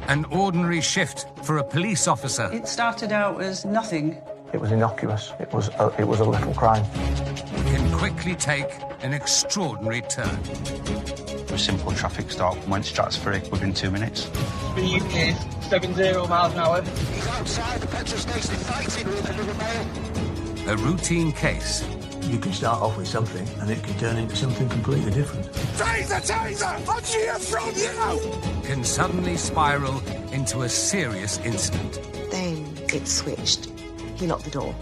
An ordinary shift for a police officer. It started out as nothing. It was innocuous. It was a little crime. Can quickly take an extraordinary turn. A simple traffic stop went stratospheric within 2 minutes. Speed is 70 miles an hour. He's outside the petrol station fighting with another male. A routine case. You can start off with something, and it can turn into something completely different. Taser! Taser! I'll hear from you! Can suddenly spiral into a serious incident. Then it switched. He locked the door.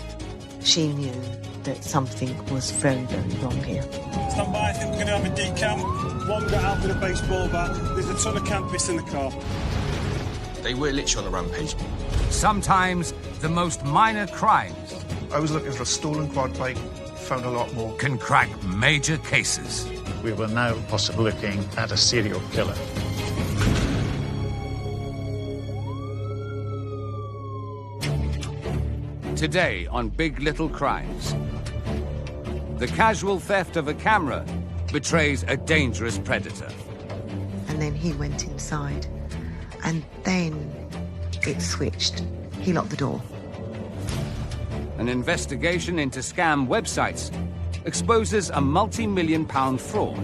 She knew that something was very, very wrong here. Stand by, I think we're going to have a decamp. One got out with a baseball bat. There's a ton of campus in the car. They were literally on a rampage. Sometimes the most minor crimes. I was looking for a stolen quad bike, found a lot more. Can crack major cases. We were now possibly looking at a serial killer. Today on Big Little Crimes. The casual theft of a camera betrays a dangerous predator. And then he went inside. And then it switched. He locked the door. An investigation into scam websites exposes a multi-million-pound fraud.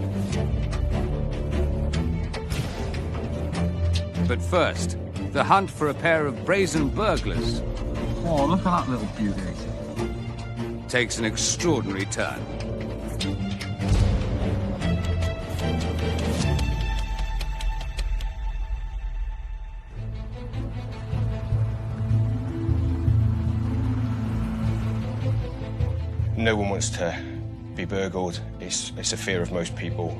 But first, the hunt for a pair of brazen burglars. Oh, look at that little beauty. Takes an extraordinary turn. No one wants to be burgled. It's a fear of most people.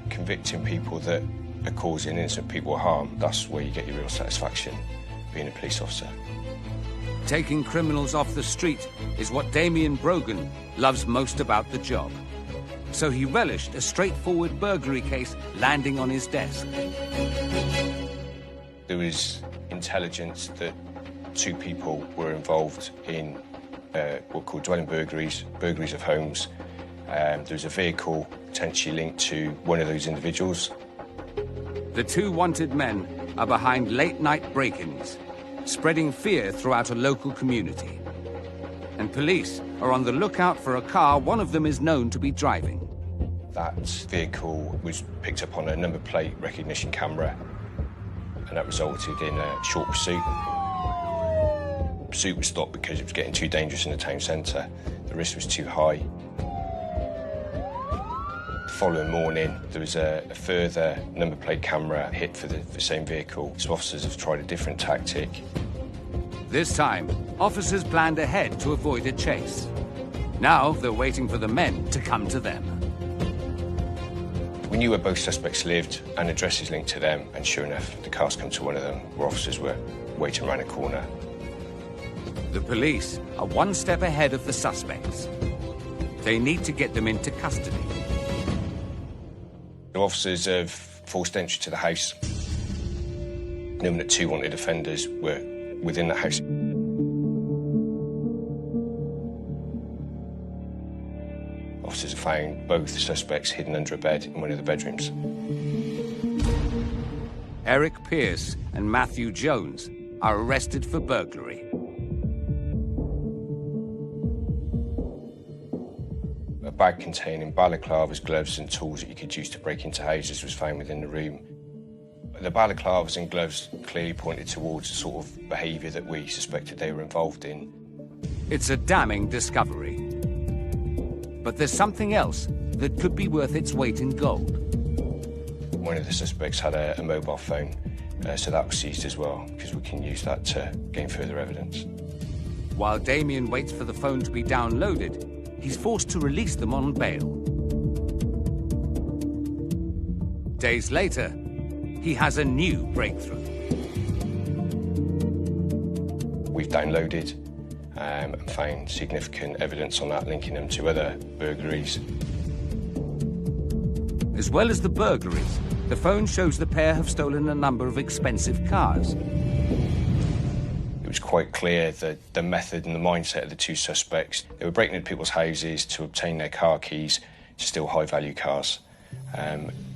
Convicting people that are causing innocent people harm, that's where you get your real satisfaction, being a police officer. Taking criminals off the street is what Damien Brogan loves most about the job. So he relished a straightforward burglary case landing on his desk. There was intelligence that 2 people were involved in what were called dwelling burglaries, burglaries of homes. There was a vehicle potentially linked to one of those individuals. The 2 wanted men are behind late-night break-ins, spreading fear throughout a local community. And police are on the lookout for a car one of them is known to be driving. That vehicle was picked up on a number plate recognition camera, and that resulted in a short pursuit. The pursuit was stopped because it was getting too dangerous in the town centre. The risk was too high. The following morning, there was a further number plate camera hit for the same vehicle. Some officers have tried a different tactic. This time, officers planned ahead to avoid a chase. Now they're waiting for the men to come to them. We knew where both suspects lived and addresses linked to them, and sure enough, the cars come to one of them where officers were waiting around a corner. The police are one step ahead of the suspects. They need to get them into custody. The officers have forced entry to the house, knowing that 2 wanted offenders were within the house. Officers have found both suspects hidden under a bed in one of the bedrooms. Eric Pierce and Matthew Jones are arrested for burglary. A bag containing balaclavas, gloves and tools that you could use to break into houses was found within the room. The balaclavas and gloves clearly pointed towards the sort of behaviour that we suspected they were involved in. It's a damning discovery. But there's something else that could be worth its weight in gold. One of the suspects had a mobile phone, so that was seized as well, because we can use that to gain further evidence. While Damien waits for the phone to be downloaded, he's forced to release them on bail. Days later, he has a new breakthrough. We've downloaded and found significant evidence on that, linking them to other burglaries. As well as the burglaries, the phone shows the pair have stolen a number of expensive cars. It was quite clear that the method and the mindset of the 2 suspects, they were breaking into people's houses to obtain their car keys to steal high-value cars.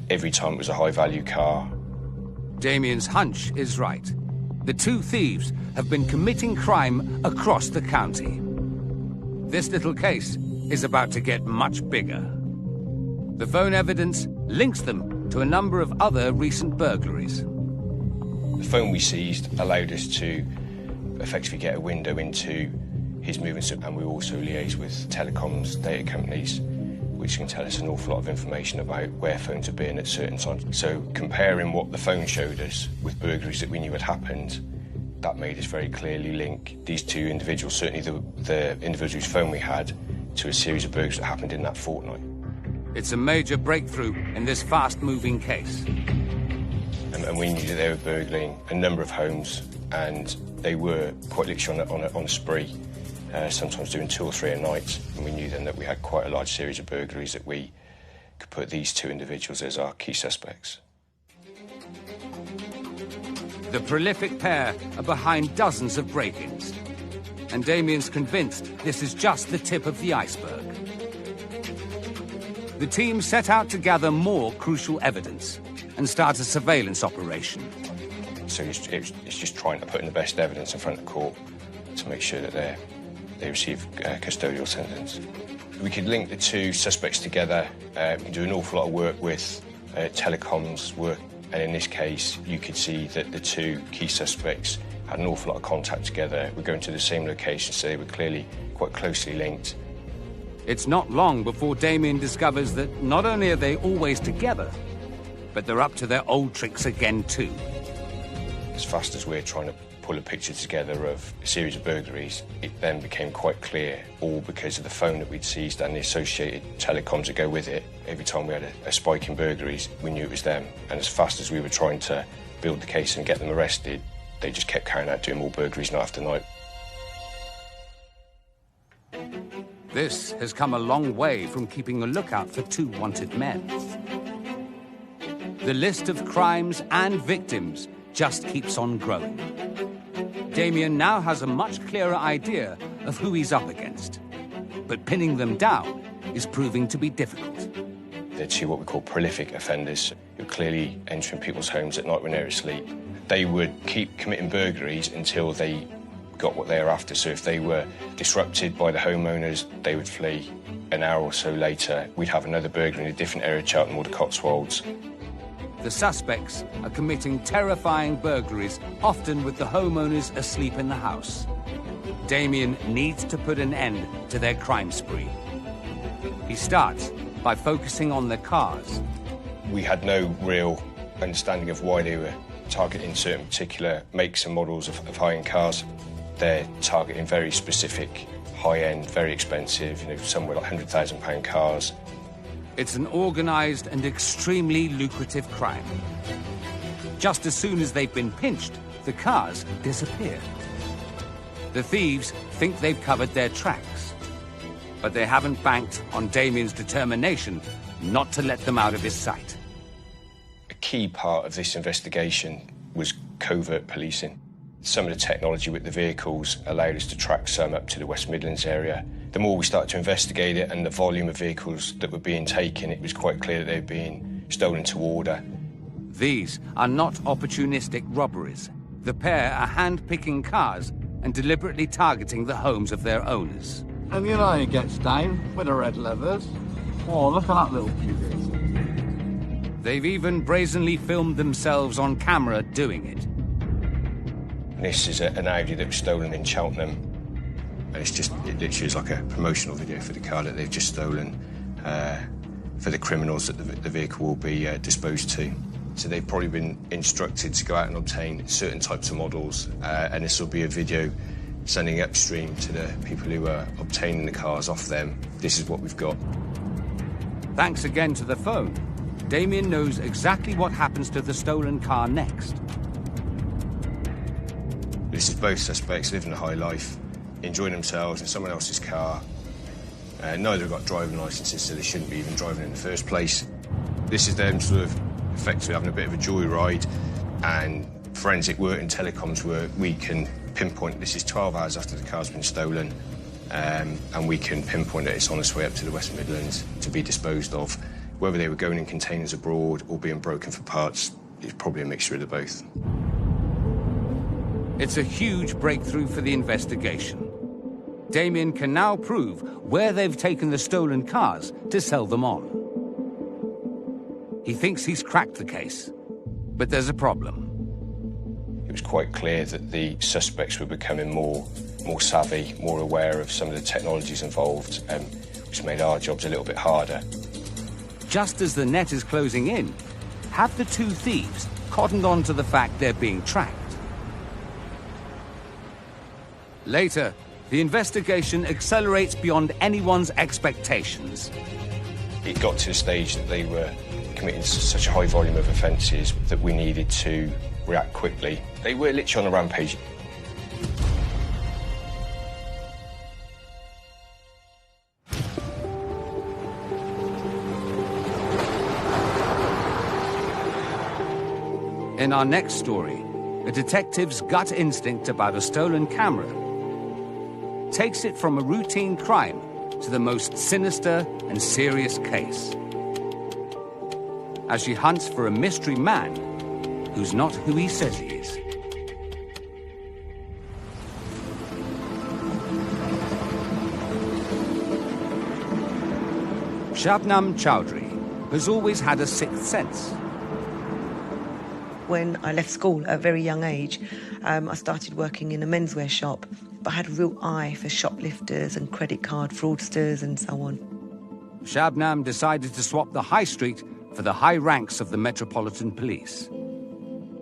Every time it was a high-value car, Damien's hunch is right. The two thieves have been committing crime across the county. This little case is about to get much bigger. The phone evidence links them to a number of other recent burglaries. The phone we seized allowed us to effectively get a window into his movements, and we also liaise with telecoms data companies, which can tell us an awful lot of information about where phones have been at certain times. So comparing what the phone showed us with burglaries that we knew had happened, that made us very clearly link these two individuals, certainly the individual whose phone we had, to a series of burglaries that happened in that fortnight. It's a major breakthrough in this fast-moving case. And we knew that they were burgling a number of homes, and they were quite literally on a spree, sometimes doing 2 or 3 a night. And we knew then that we had quite a large series of burglaries that we could put these two individuals as our key suspects. The prolific pair are behind dozens of break-ins, and Damien's convinced this is just the tip of the iceberg. The team set out to gather more crucial evidence and start a surveillance operation. So it's just trying to put in the best evidence in front of court to make sure that they receive a custodial sentence. We could link the two suspects together. We can do an awful lot of work with telecoms work, and in this case, you could see that the two key suspects had an awful lot of contact together. We're going to the same location, so they were clearly quite closely linked. It's not long before Damien discovers that not only are they always together, but they're up to their old tricks again too. As fast as we're trying to pull a picture together of a series of burglaries, it then became quite clear, all because of the phone that we'd seized and the associated telecoms that go with it. Every time we had a spike in burglaries, we knew it was them. And as fast as we were trying to build the case and get them arrested, they just kept carrying out doing more burglaries night after night. This has come a long way from keeping a lookout for two wanted men. The list of crimes and victims just keeps on growing. Damien now has a much clearer idea of who he's up against, but pinning them down is proving to be difficult. They're two what we call prolific offenders who are clearly entering people's homes at night when they're asleep. They would keep committing burglaries until they got what they were after. So if they were disrupted by the homeowners, they would flee. An hour or so later, we'd have another burglary in a different area of Cheltenham or the Cotswolds. The suspects are committing terrifying burglaries, often with the homeowners asleep in the house. Damien needs to put an end to their crime spree. He starts by focusing on their cars. We had no real understanding of why they were targeting certain particular makes and models of high-end cars. They're targeting very specific, high-end, very expensive, somewhere like £100,000 cars. It's an organised and extremely lucrative crime. Just as soon as they've been pinched, the cars disappear. The thieves think they've covered their tracks, but they haven't banked on Damien's determination not to let them out of his sight. A key part of this investigation was covert policing. Some of the technology with the vehicles allowed us to track some up to the West Midlands area. The more we started to investigate it and the volume of vehicles that were being taken, it was quite clear that they were being stolen to order. These are not opportunistic robberies. The pair are hand-picking cars and deliberately targeting the homes of their owners. And you know he gets down with the red leathers. Oh, look at that little beauty. They've even brazenly filmed themselves on camera doing it. This is an Audi that was stolen in Cheltenham. And it literally is like a promotional video for the car that they've just stolen for the criminals that the vehicle will be disposed to. So they've probably been instructed to go out and obtain certain types of models, and this will be a video sending upstream to the people who are obtaining the cars off them. This is what we've got. Thanks again to the phone, Damien knows exactly what happens to the stolen car next. This is both suspects living a high life, enjoying themselves in someone else's car. Neither have got driving licences, so they shouldn't be even driving in the first place. This is them sort of effectively having a bit of a joyride, and forensic work and telecoms work, we can pinpoint this is 12 hours after the car's been stolen, and we can pinpoint that it's on its way up to the West Midlands to be disposed of. Whether they were going in containers abroad or being broken for parts, it's probably a mixture of the both. It's a huge breakthrough for the investigation. Damien can now prove where they've taken the stolen cars to sell them on. He thinks he's cracked the case, but there's a problem. It was quite clear that the suspects were becoming more savvy, more aware of some of the technologies involved, which made our jobs a little bit harder. Just as the net is closing in, have the two thieves cottoned on to the fact they're being tracked? Later, the investigation accelerates beyond anyone's expectations. It got to the stage that they were committing such a high volume of offences that we needed to react quickly. They were literally on a rampage. In our next story, a detective's gut instinct about a stolen camera takes it from a routine crime to the most sinister and serious case, as she hunts for a mystery man who's not who he says he is. Shabnam Chowdhury has always had a sixth sense. When I left school at a very young age, I started working in a menswear shop, but I had a real eye for shoplifters and credit card fraudsters and so on. Shabnam decided to swap the high street for the high ranks of the Metropolitan Police.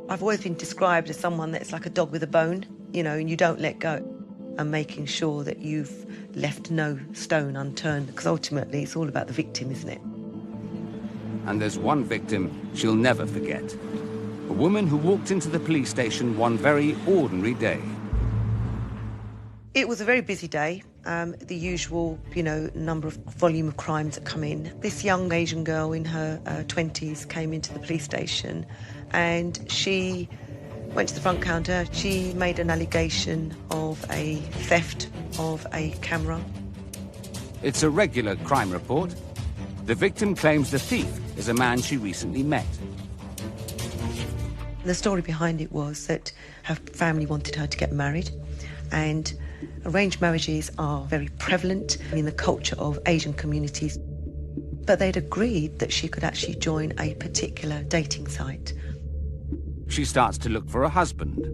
I've always been described as someone that's like a dog with a bone, you know, and you don't let go. And making sure that you've left no stone unturned, because ultimately it's all about the victim, isn't it? And there's one victim she'll never forget. A woman who walked into the police station one very ordinary day. It was a very busy day. The usual, volume of crimes that come in. This young Asian girl in her 20s came into the police station and she went to the front counter. She made an allegation of a theft of a camera. It's a regular crime report. The victim claims the thief is a man she recently met. The story behind it was that her family wanted her to get married, and arranged marriages are very prevalent in the culture of Asian communities. But they'd agreed that she could actually join a particular dating site. She starts to look for a husband.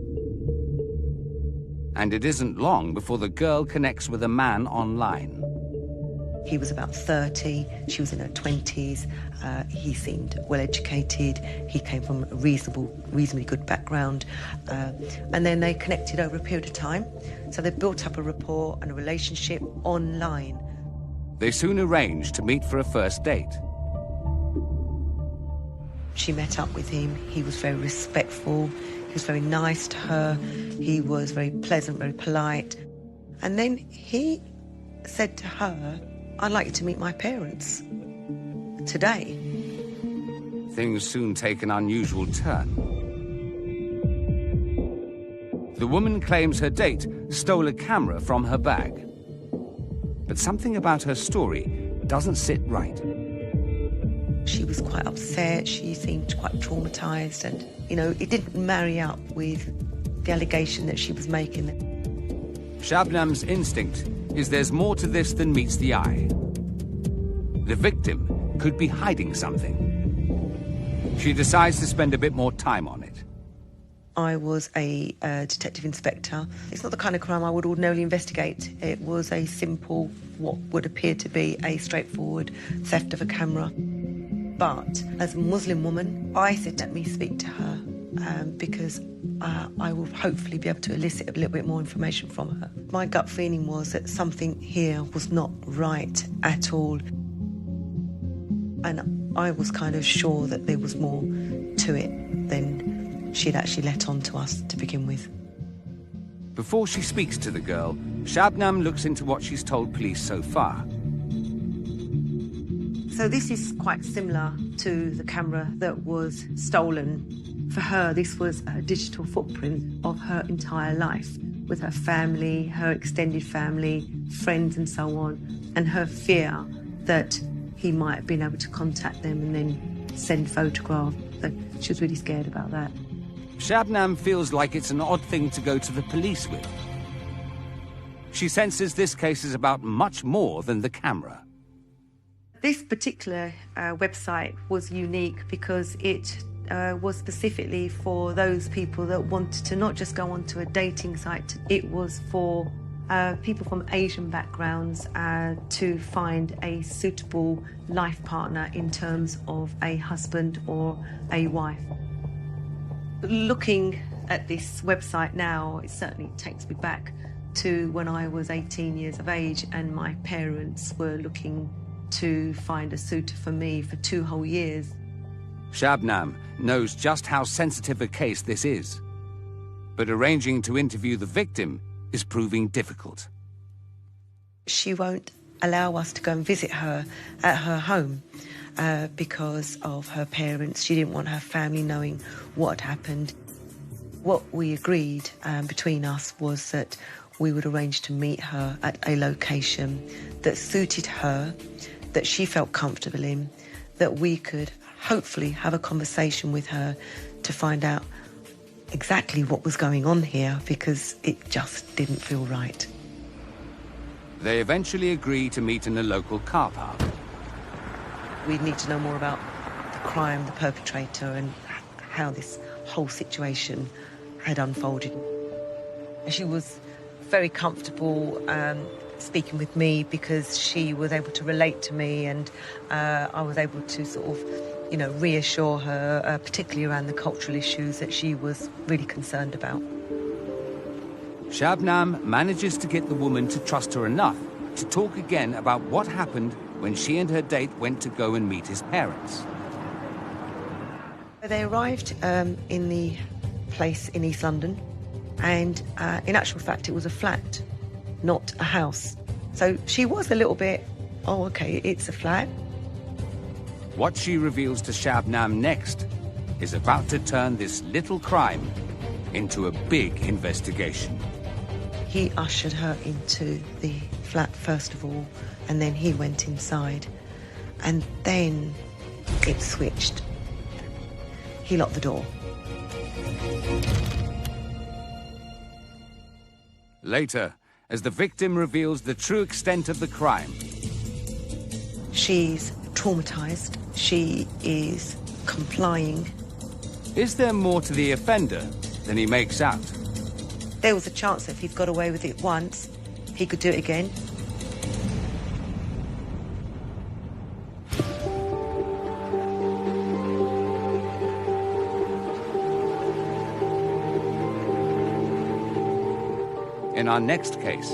And it isn't long before the girl connects with a man online. He was about 30, she was in her 20s, he seemed well-educated, he came from a reasonably good background, and then they connected over a period of time. So they built up a rapport and a relationship online. They soon arranged to meet for a first date. She met up with him, he was very respectful, he was very nice to her, he was very pleasant, very polite. And then he said to her, "I'd like you to meet my parents today." Things soon take an unusual turn. The woman claims her date stole a camera from her bag. But something about her story doesn't sit right. She was quite upset, she seemed quite traumatised, and, it didn't marry up with the allegation that she was making. Shabnam's instinct is there's more to this than meets the eye. The victim could be hiding something. She decides to spend a bit more time on it. I was a detective inspector. It's not the kind of crime I would ordinarily investigate. It was a simple, what would appear to be a straightforward theft of a camera. But as a Muslim woman, I said, let me speak to her because I will hopefully be able to elicit a little bit more information from her. My gut feeling was that something here was not right at all. And I was kind of sure that there was more to it than she'd actually let on to us to begin with. Before she speaks to the girl, Shabnam looks into what she's told police so far. So this is quite similar to the camera that was stolen. For her, this was a digital footprint of her entire life, with her family, her extended family, friends and so on, and her fear that he might have been able to contact them and then send photographs. She was really scared about that. Shabnam feels like it's an odd thing to go to the police with. She senses this case is about much more than the camera. This particular website was unique because it was specifically for those people that wanted to not just go onto a dating site. It was for people from Asian backgrounds to find a suitable life partner in terms of a husband or a wife. Looking at this website now, it certainly takes me back to when I was 18 years of age and my parents were looking to find a suitor for me for 2 whole years. Shabnam knows just how sensitive a case this is, but arranging to interview the victim is proving difficult. She won't allow us to go and visit her at her home because of her parents. She didn't want her family knowing what had happened. What we agreed between us was that we would arrange to meet her at a location that suited her, that she felt comfortable in, that we could hopefully have a conversation with her to find out exactly what was going on here, because it just didn't feel right. They eventually agree to meet in a local car park. We need to know more about the crime, the perpetrator, and how this whole situation had unfolded. She was very comfortable speaking with me because she was able to relate to me, and I was able to sort of, you know, reassure her, particularly around the cultural issues that she was really concerned about. Shabnam manages to get the woman to trust her enough to talk again about what happened when she and her date went to go and meet his parents. They arrived in the place in East London, and in actual fact it was a flat, not a house. So she was a little bit, oh okay, it's a flat. What she reveals to Shabnam next is about to turn this little crime into a big investigation. He ushered her into the flat first of all, and then he went inside, and then it switched. He locked the door. Later, as the victim reveals the true extent of the crime, she's traumatized. She is complying. Is there more to the offender than he makes out? There was a chance that if he'd got away with it once, he could do it again. In our next case,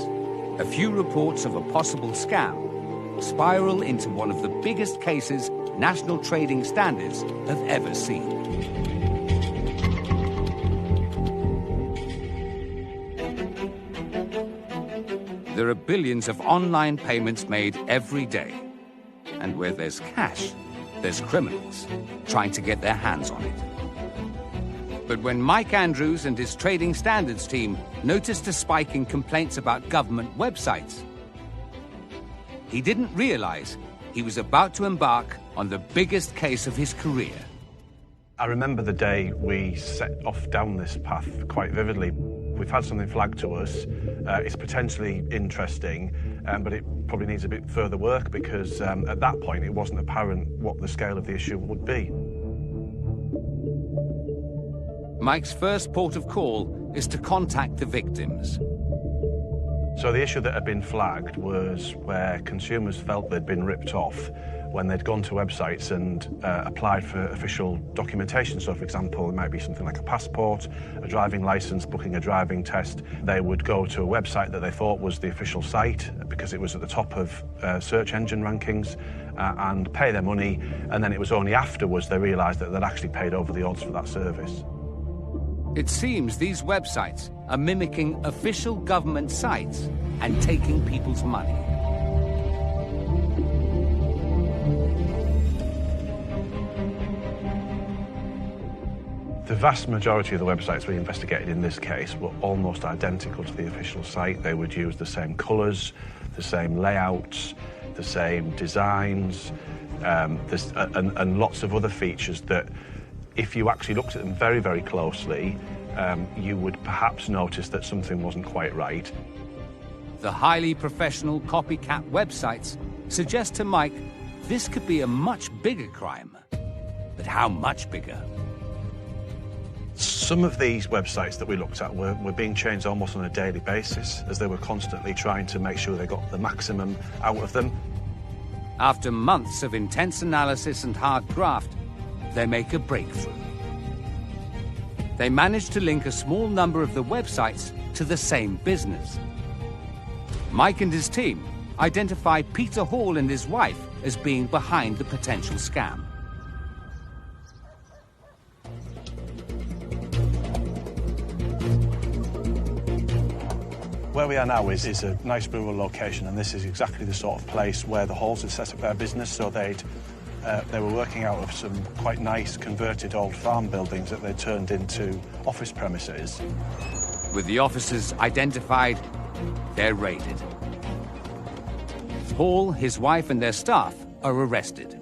a few reports of a possible scam spiral into one of the biggest cases national trading standards have ever seen. There are billions of online payments made every day. And where there's cash, there's criminals trying to get their hands on it. But when Mike Andrews and his trading standards team noticed a spike in complaints about government websites, he didn't realize he was about to embark on the biggest case of his career. I remember the day we set off down this path quite vividly. We've had something flagged to us. It's potentially interesting, but it probably needs a bit further work because at that point it wasn't apparent what the scale of the issue would be. Mike's first port of call is to contact the victims. So the issue that had been flagged was where consumers felt they'd been ripped off when they'd gone to websites and applied for official documentation. So, for example, it might be something like a passport, a driving licence, booking a driving test. They would go to a website that they thought was the official site because it was at the top of search engine rankings and pay their money, and then it was only afterwards they realised that they'd actually paid over the odds for that service. It seems these websites are mimicking official government sites and taking people's money. The vast majority of the websites we investigated in this case were almost identical to the official site. They would use the same colours, the same layouts, the same designs, and lots of other features that if you actually looked at them very, very closely, you would perhaps notice that something wasn't quite right. The highly professional copycat websites suggest to Mike this could be a much bigger crime. But how much bigger? Some of these websites that we looked at were being changed almost on a daily basis, as they were constantly trying to make sure they got the maximum out of them. After months of intense analysis and hard graft, they make a breakthrough. They manage to link a small number of the websites to the same business. Mike and his team identify Peter Hall and his wife as being behind the potential scam. Where we are now is a nice rural location, and this is exactly the sort of place where the Halls had set up their business. So they were working out of some quite nice converted old farm buildings that they turned into office premises. With the officers identified, they're raided. Hall, his wife, and their staff are arrested.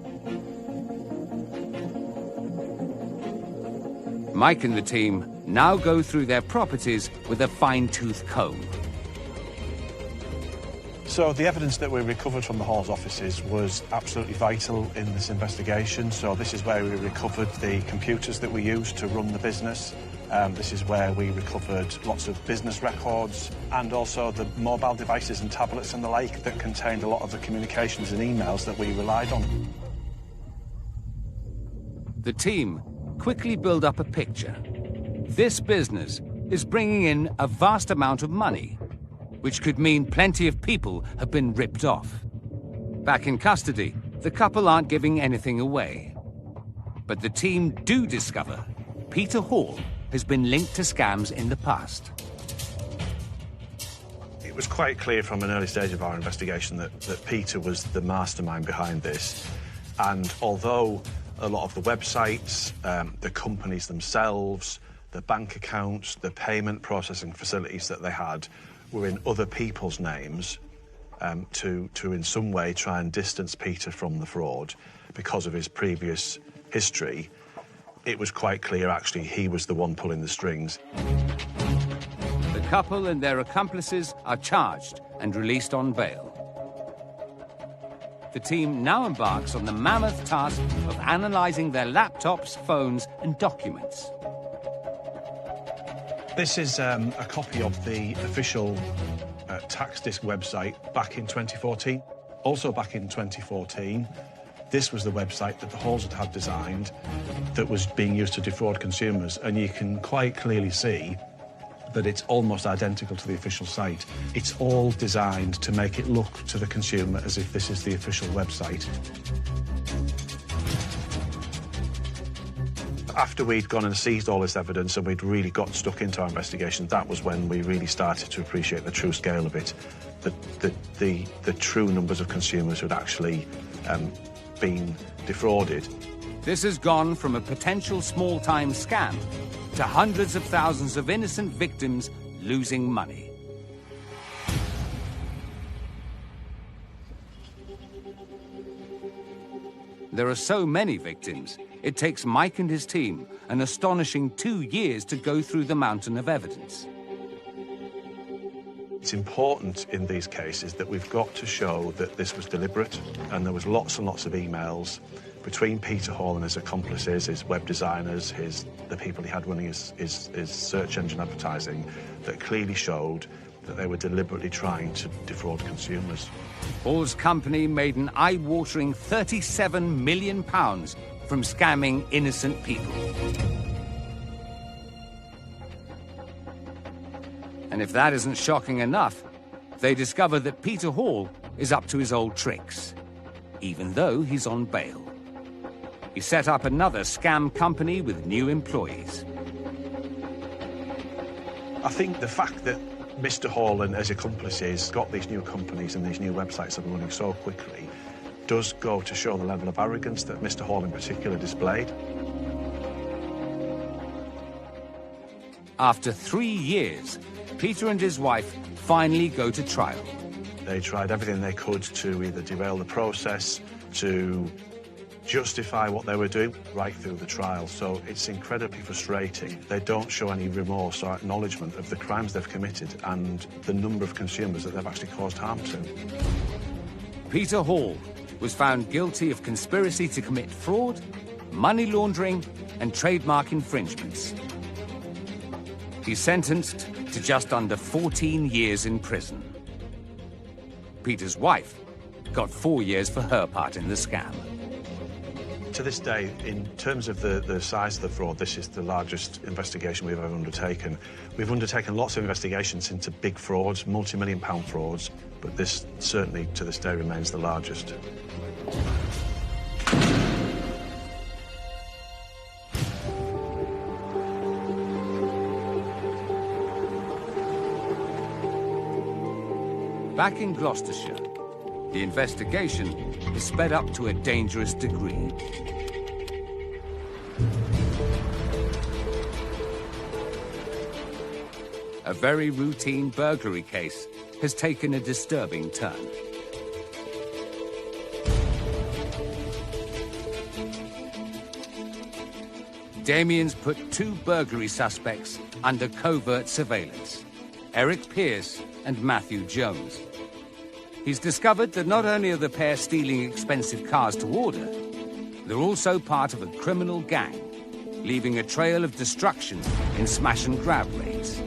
Mike and the team now go through their properties with a fine-tooth comb. So the evidence that we recovered from the Hall's offices was absolutely vital in this investigation. So this is where we recovered the computers that we used to run the business. This is where we recovered lots of business records and also the mobile devices and tablets and the like that contained a lot of the communications and emails that we relied on. The team quickly build up a picture. This business is bringing in a vast amount of money, which could mean plenty of people have been ripped off. Back in custody, the couple aren't giving anything away. But the team do discover Peter Hall has been linked to scams in the past. It was quite clear from an early stage of our investigation that Peter was the mastermind behind this. And although a lot of the websites, the companies themselves, the bank accounts, the payment processing facilities that they had were in other people's names, to in some way try and distance Peter from the fraud because of his previous history, it was quite clear actually he was the one pulling the strings. The couple and their accomplices are charged and released on bail. The team now embarks on the mammoth task of analysing their laptops, phones, and documents. This is a copy of the official tax disc website back in 2014. Also back in 2014, this was the website that the Halls had designed that was being used to defraud consumers, and you can quite clearly see that it's almost identical to the official site. It's all designed to make it look to the consumer as if this is the official website. After we'd gone and seized all this evidence and we'd really got stuck into our investigation, that was when we really started to appreciate the true scale of it, the true numbers of consumers who'd actually been defrauded. This has gone from a potential small-time scam to hundreds of thousands of innocent victims losing money. There are so many victims, it takes Mike and his team an astonishing 2 years to go through the mountain of evidence. It's important in these cases that we've got to show that this was deliberate, and there was lots and lots of emails between Peter Hall and his accomplices, his web designers, the people he had running his search engine advertising, that clearly showed that they were deliberately trying to defraud consumers. Hall's company made an eye-watering £37 million from scamming innocent people. And if that isn't shocking enough, they discover that Peter Hall is up to his old tricks, even though he's on bail. He set up another scam company with new employees. I think the fact that Mr. Hall and his accomplices got these new companies and these new websites that were running so quickly does go to show the level of arrogance that Mr. Hall in particular displayed. After 3 years, Peter and his wife finally go to trial. They tried everything they could to either derail the process, to justify what they were doing right through the trial. So it's incredibly frustrating. They don't show any remorse or acknowledgement of the crimes they've committed and the number of consumers that they've actually caused harm to. Peter Hall was found guilty of conspiracy to commit fraud, money laundering, and trademark infringements. He's sentenced to just under 14 years in prison. Peter's wife got 4 years for her part in the scam. To this day, in terms of the size of the fraud, this is the largest investigation we've ever undertaken. We've undertaken lots of investigations into big frauds, multi-million-pound frauds, but this certainly, to this day, remains the largest. Back in Gloucestershire, the investigation is sped up to a dangerous degree. A very routine burglary case has taken a disturbing turn. Damien's put 2 burglary suspects under covert surveillance: Eric Pearce and Matthew Jones. He's discovered that not only are the pair stealing expensive cars to order, they're also part of a criminal gang, leaving a trail of destruction in smash-and-grab raids.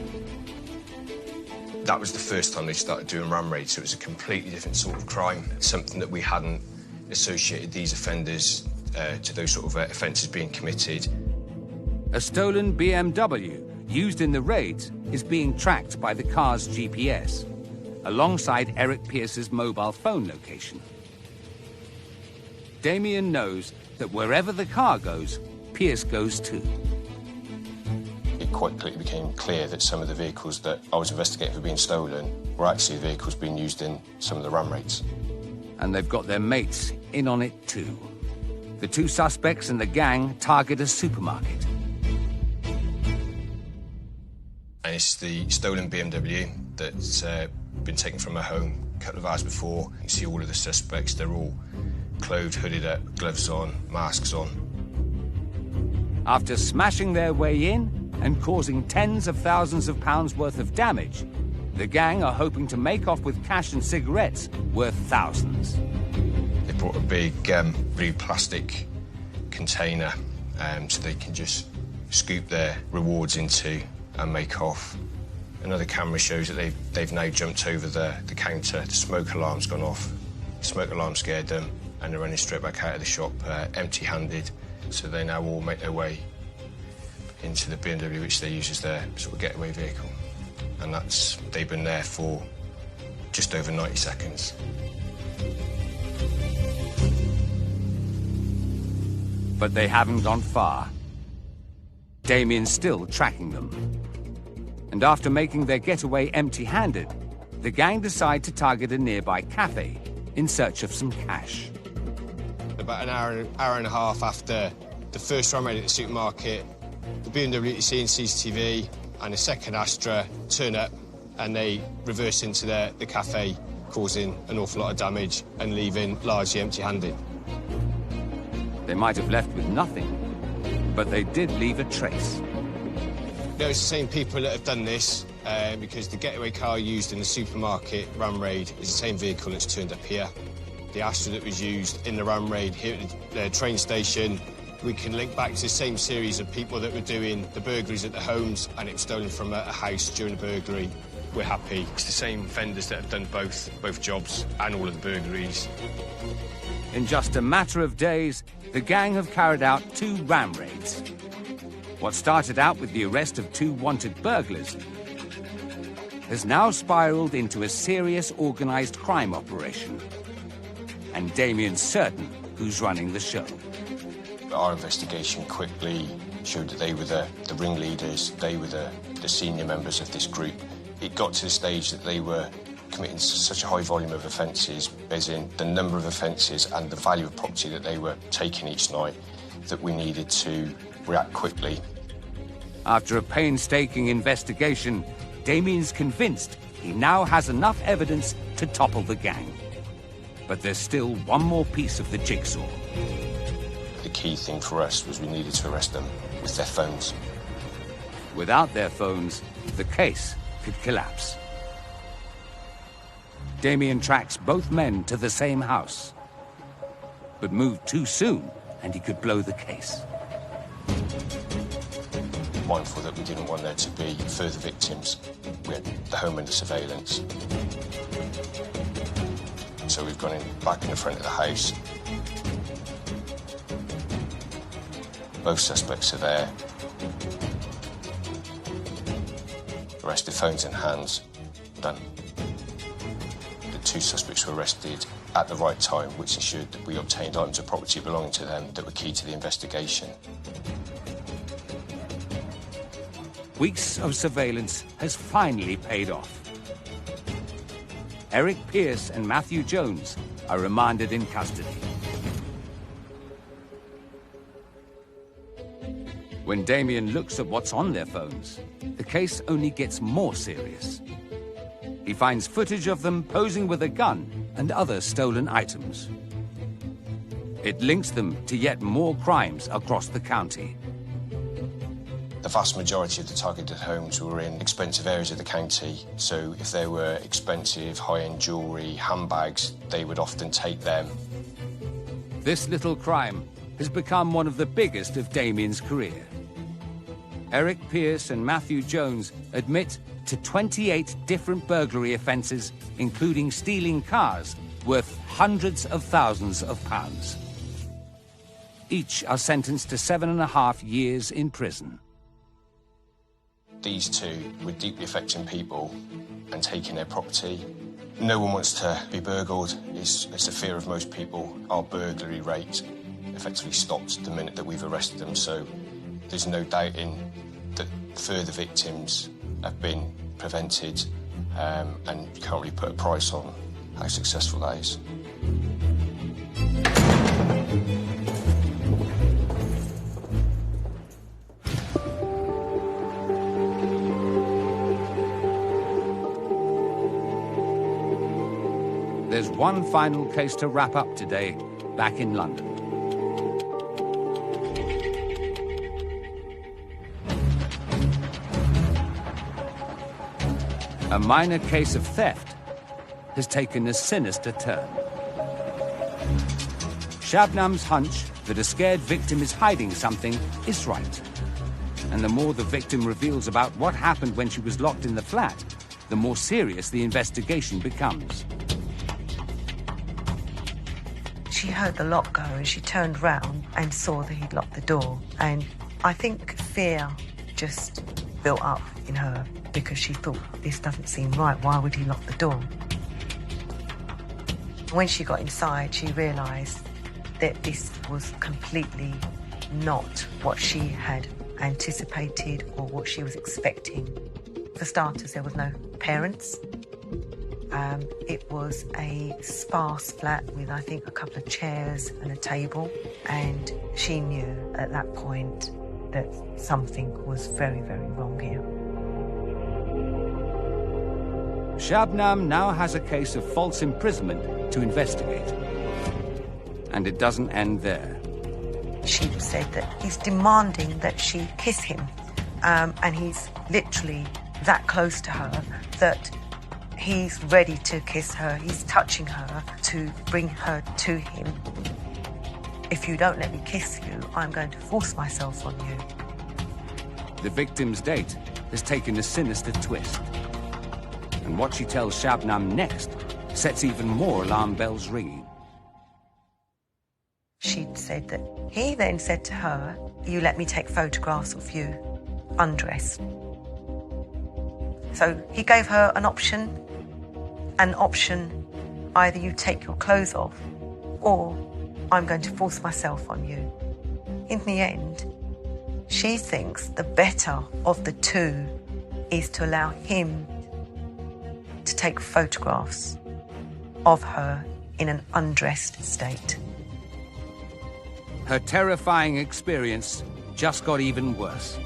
That was the first time they started doing ram raids, so it was a completely different sort of crime, something that we hadn't associated these offenders to those sort of offences being committed. A stolen BMW used in the raids is being tracked by the car's GPS, alongside Eric Pearce's mobile phone location. Damien knows that wherever the car goes, Pearce goes too. It quite quickly became clear that some of the vehicles that I was investigating for being stolen were actually vehicles being used in some of the ram raids. And they've got their mates in on it too. The 2 suspects and the gang target a supermarket. And it's the stolen BMW that's been taken from a home a couple of hours before. You see all of the suspects, they're all clothed, hooded up, gloves on, masks on. After smashing their way in and causing tens of thousands of pounds worth of damage, the gang are hoping to make off with cash and cigarettes worth thousands. They brought a big blue plastic container so they can just scoop their rewards into and make off. Another camera shows that they've now jumped over the counter. The smoke alarm's gone off. The smoke alarm scared them, and they're running straight back out of the shop empty-handed. So they now all make their way into the BMW, which they use as their sort of getaway vehicle. And they've been there for just over 90 seconds. But they haven't gone far. Damien's still tracking them. And after making their getaway empty-handed, the gang decide to target a nearby cafe in search of some cash. About an hour and a half after the first ram raid at the supermarket, the BMW that you see in CCTV and the second Astra turn up and they reverse into the cafe, causing an awful lot of damage and leaving largely empty-handed. They might have left with nothing, but they did leave a trace. No, it's the same people that have done this, because the getaway car used in the supermarket ram raid is the same vehicle that's turned up here. The Astra that was used in the ram raid here at the train station, we can link back to the same series of people that were doing the burglaries at the homes, and it was stolen from a house during the burglary. We're happy. It's the same offenders that have done both jobs and all of the burglaries. In just a matter of days, the gang have carried out 2 ram raids. What started out with the arrest of 2 wanted burglars has now spiraled into a serious organised crime operation. And Damien's certain who's running the show. Our investigation quickly showed that they were the ringleaders, they were the senior members of this group. It got to the stage that they were committing such a high volume of offences, as in the number of offences and the value of property that they were taking each night, that we needed to react quickly. After a painstaking investigation, Damien's convinced he now has enough evidence to topple the gang. But there's still one more piece of the jigsaw. the key thing for us was we needed to arrest them with their phones. Without their phones, the case could collapse. Damien tracks both men to the same house, but moved too soon and he could blow the case. Mindful that we didn't want there to be further victims, we had the home under surveillance. So we've gone back in the front of the house. Both suspects are there. Arrested, phones in hands, done. The two suspects were arrested at the right time, which ensured that we obtained items of property belonging to them that were key to the investigation. Weeks of surveillance has finally paid off. Eric Pierce and Matthew Jones are remanded in custody. When Damien looks at what's on their phones, the case only gets more serious. He finds footage of them posing with a gun and other stolen items. It links them to yet more crimes across the county. The vast majority of the targeted homes were in expensive areas of the county, so if there were expensive high-end jewellery, handbags, they would often take them. This little crime has become one of the biggest of Damien's career. Eric Pierce and Matthew Jones admit to 28 different burglary offences, including stealing cars worth hundreds of thousands of pounds. Each are sentenced to 7.5 years in prison. These two were deeply affecting people and taking their property. No one wants to be burgled. It's a fear of most people. Our burglary rate effectively stopped the minute that we've arrested them, so there's no doubting that further victims have been prevented, and you can't really put a price on how successful that is. There's one final case to wrap up today, back in London. A minor case of theft has taken a sinister turn. Shabnam's hunch that a scared victim is hiding something is right. And the more the victim reveals about what happened when she was locked in the flat, the more serious the investigation becomes. She heard the lock go and she turned round and saw that he'd locked the door. And I think fear just built up in her because she thought, this doesn't seem right, why would he lock the door? When she got inside, she realised that this was completely not what she had anticipated or what she was expecting. For starters, there was no parents. It was a sparse flat with, I think, a couple of chairs and a table. And she knew at that point that something was very, very wrong here. Shabnam now has a case of false imprisonment to investigate. And it doesn't end there. She said that he's demanding that she kiss him. And he's literally that close to her that he's ready to kiss her. He's touching her to bring her to him. If you don't let me kiss you, I'm going to force myself on you. The victim's date has taken a sinister twist. And what she tells Shabnam next sets even more alarm bells ringing. She'd said that he then said to her, you let me take photographs of you undressed. So he gave her an option, either you take your clothes off or I'm going to force myself on you. In the end, she thinks the better of the two is to allow him to take photographs of her in an undressed state. Her terrifying experience just got even worse.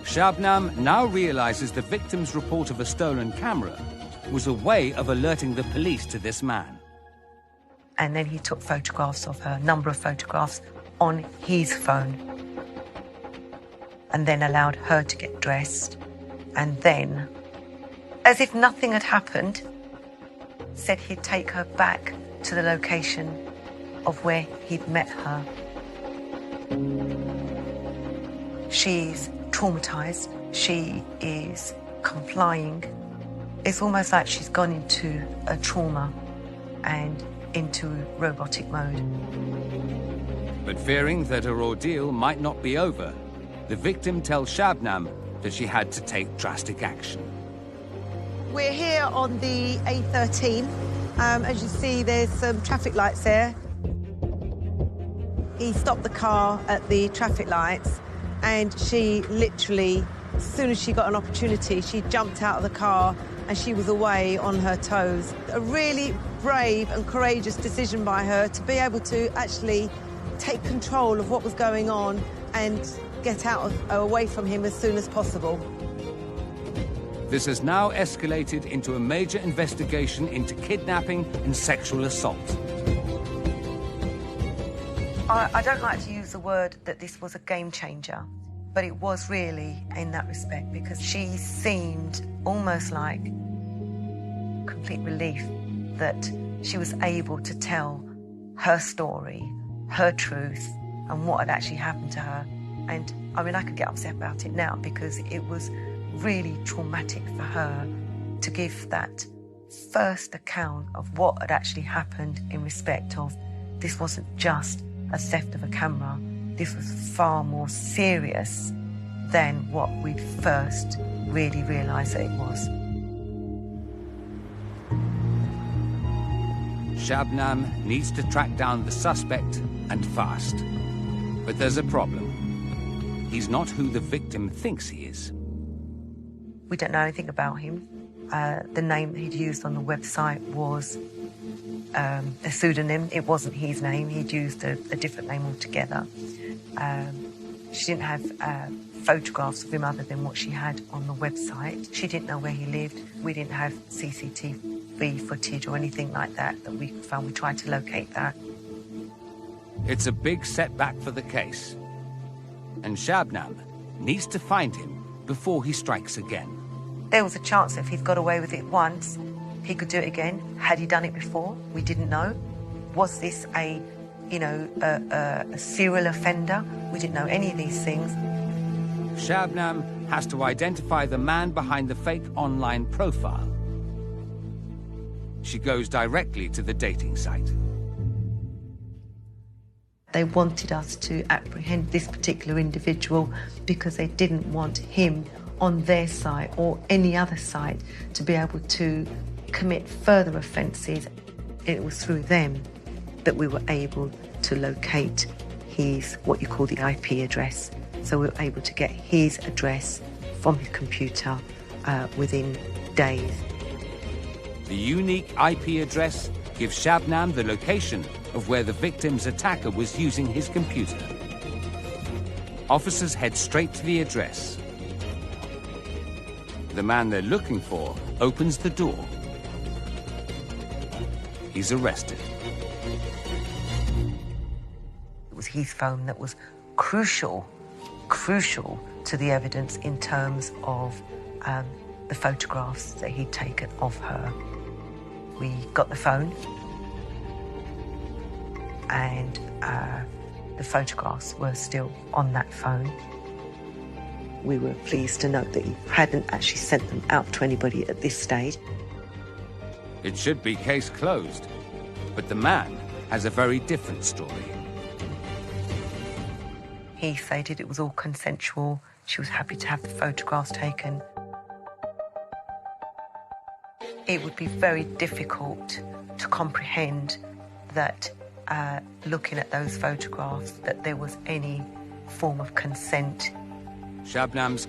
Shabnam now realizes the victim's report of a stolen camera was a way of alerting the police to this man. And then he took photographs of her, a number of photographs on his phone. And then allowed her to get dressed. And then, as if nothing had happened, said he'd take her back to the location of where he'd met her. She's traumatised. She is complying. It's almost like she's gone into a trauma and into robotic mode. But fearing that her ordeal might not be over, the victim tells Shabnam that she had to take drastic action. We're here on the A13. As you see, there's some traffic lights there. He stopped the car at the traffic lights, and she literally, as soon as she got an opportunity, she jumped out of the car and she was away on her toes. A really brave and courageous decision by her to be able to actually take control of what was going on and get away from him as soon as possible. This has now escalated into a major investigation into kidnapping and sexual assault. I don't like to use the word that this was a game changer, but it was really in that respect, because she seemed almost like complete relief that she was able to tell her story, her truth, and what had actually happened to her. And I mean, I could get upset about it now because it was really traumatic for her to give that first account of what had actually happened in respect of this wasn't just a theft of a camera. This was far more serious than what we'd first really realised that it was. Shabnam needs to track down the suspect, and fast. But there's a problem. He's not who the victim thinks he is. We don't know anything about him. The name that he'd used on the website was a pseudonym. It wasn't his name. He'd used a different name altogether. She didn't have photographs of him other than what she had on the website. She didn't know where he lived. We didn't have CCTV footage or anything like that we found. We tried to locate that. It's a big setback for the case. And Shabnam needs to find him before he strikes again. There was a chance that if he'd got away with it once, he could do it again. Had he done it before? We didn't know. Was this a serial offender? We didn't know any of these things. Shabnam has to identify the man behind the fake online profile. She goes directly to the dating site. They wanted us to apprehend this particular individual because they didn't want him on their site or any other site to be able to commit further offences. It was through them that we were able to locate his, what you call the IP address. So we were able to get his address from his computer within days. The unique IP address gives Shabnam the location of where the victim's attacker was using his computer. Officers head straight to the address. The man they're looking for opens the door. He's arrested. It was his phone that was crucial to the evidence in terms of the photographs that he'd taken of her. We got the phone, and the photographs were still on that phone. We were pleased to note that he hadn't actually sent them out to anybody at this stage. It should be case closed, but the man has a very different story. He stated it was all consensual. She was happy to have the photographs taken. It would be very difficult to comprehend that looking at those photographs, that there was any form of consent. Shabnam's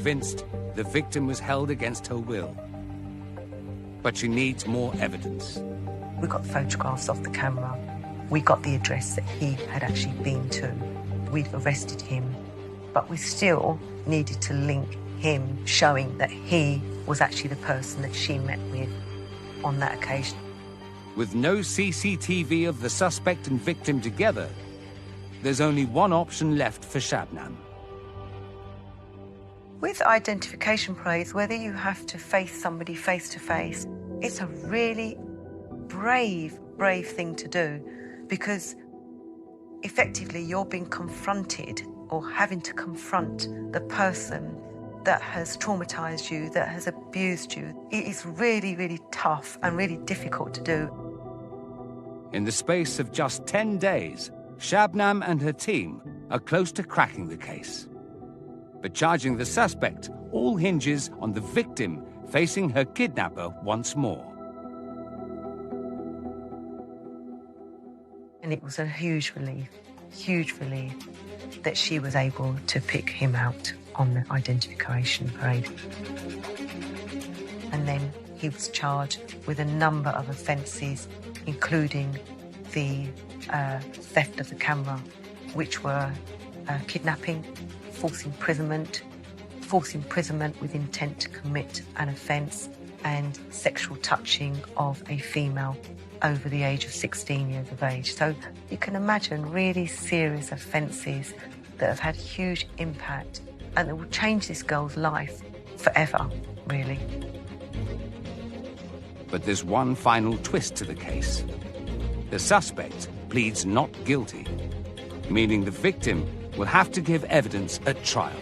convinced the victim was held against her will. But she needs more evidence. We got photographs off the camera. We got the address that he had actually been to. We'd arrested him, but we still needed to link him, showing that he was actually the person that she met with on that occasion. With no CCTV of the suspect and victim together, there's only one option left for Shabnam. With identification parades, whether you have to face somebody face to face, it's a really brave thing to do, because effectively you're being confronted or having to confront the person that has traumatized you, that has abused you. It is really tough and really difficult to do. In the space of just 10 days, Shabnam and her team are close to cracking the case. But charging the suspect all hinges on the victim facing her kidnapper once more. And it was a huge relief that she was able to pick him out on the identification parade. And then he was charged with a number of offences, including the theft of the camera, which were kidnapping, false imprisonment with intent to commit an offence, and sexual touching of a female over the age of 16 years of age. So you can imagine really serious offences that have had huge impact and that will change this girl's life forever, really. But there's one final twist to the case. The suspect pleads not guilty, meaning the victim will have to give evidence at trial.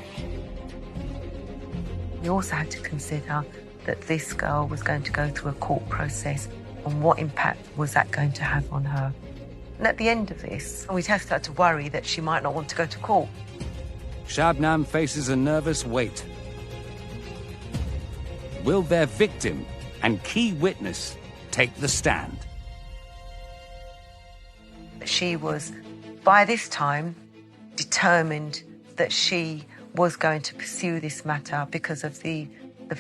We also had to consider that this girl was going to go through a court process, and what impact was that going to have on her. And at the end of this, we'd have to start to worry that she might not want to go to court. Shabnam faces a nervous wait. Will their victim and key witness take the stand? She was, by this time, determined that she was going to pursue this matter because of the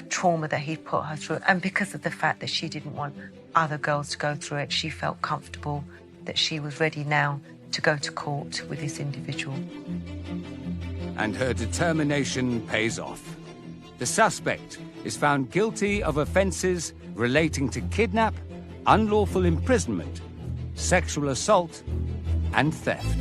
trauma that he'd put her through, and because of the fact that she didn't want other girls to go through it. She felt comfortable that she was ready now to go to court with this individual. And her determination pays off. The suspect is found guilty of offences relating to kidnap, unlawful imprisonment, sexual assault, and theft.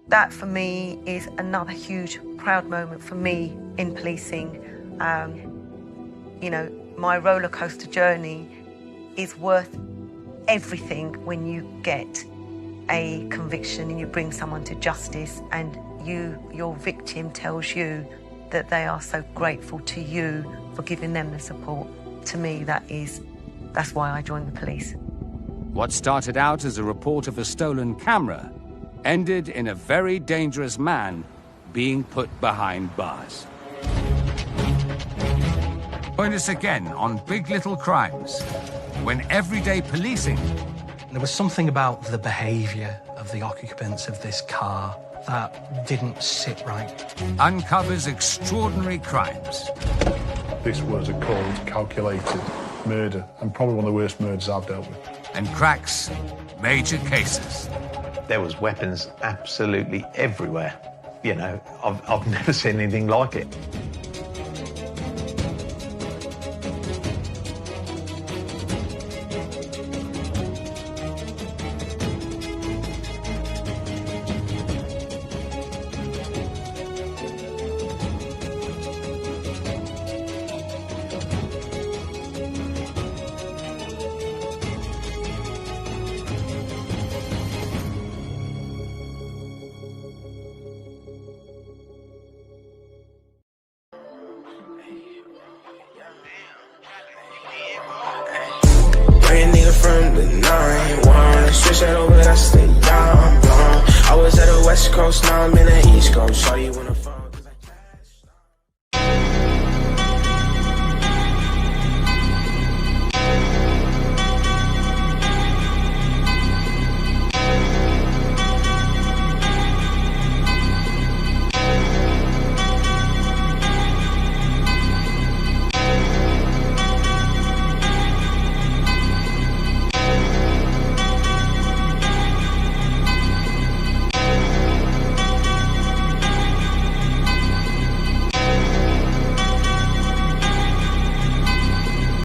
That, for me, is another huge, proud moment for me in policing. You know, my roller coaster journey is worth everything when you get a conviction and you bring someone to justice, and your victim tells you that they are so grateful to you for giving them the support. To me, that's why I joined the police. What started out as a report of a stolen camera ended in a very dangerous man being put behind bars. Join us again on Big Little Crimes, when everyday policing... There was something about the behaviour of the occupants of this car that didn't sit right. Uncovers extraordinary crimes. This was a cold, calculated murder, and probably one of the worst murders I've dealt with. And cracks major cases. There was weapons absolutely everywhere. You know, I've never seen anything like it. From the 9-1, switch that over, that's the